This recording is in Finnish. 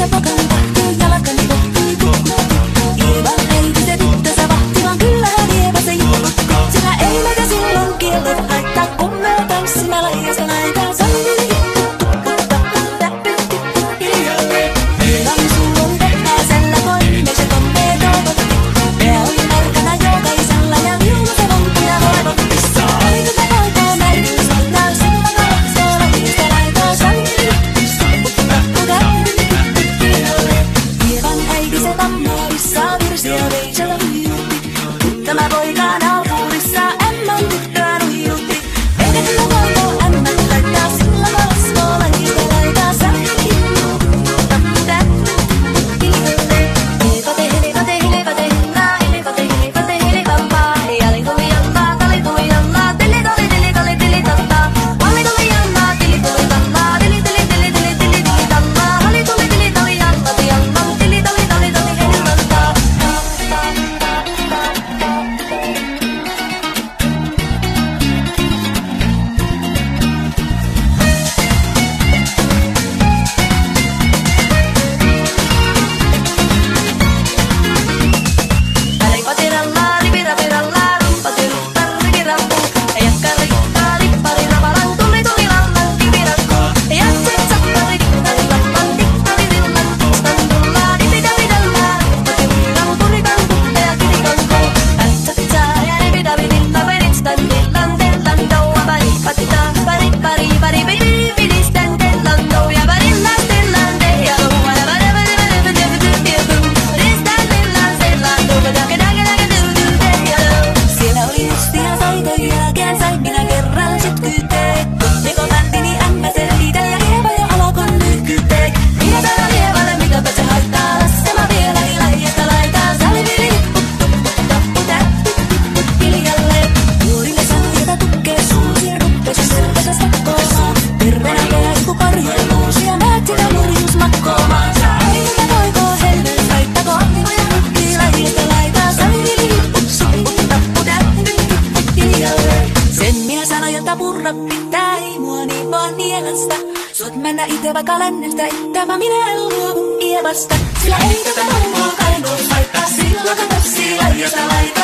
se pokan tahtuu, jalkani pohtui tukkutti. Ievan äiti se tyttönsä vahti, vaan kyllähän Ieva se juokutti. Sillä ei meitä silloin kieltot haittaa, kun me tanssimme laihassa laitaa. Tämä poika naapurissa ämmän tyttöä nuijutti. Eikä tällä voiko ämmät laittaa, sillä kalasvoo lankista laitaa. Hilipate, hilipate, hilipate, hinnaa, hilipate, hilipate, hilipapaa. Jali tuli jannaa, tali tuli jannaa, tili tali tili tali tili tattaa. Halli tuli jannaa, tili tuli tannaa, tili tili tili tili tili tili tannaa. Halli tuli tili tali jannaa, jannaa, tili tali tali tali tili tattaa. Purra pitää, ei mua niin vaan nielestä. Sut mennä ite vaikka lännestä, ittävä minä en luovu Ievasta. Sillä ei tätä hommaa kainuu haittaa, silloin kun tanssi laihasta laittaa.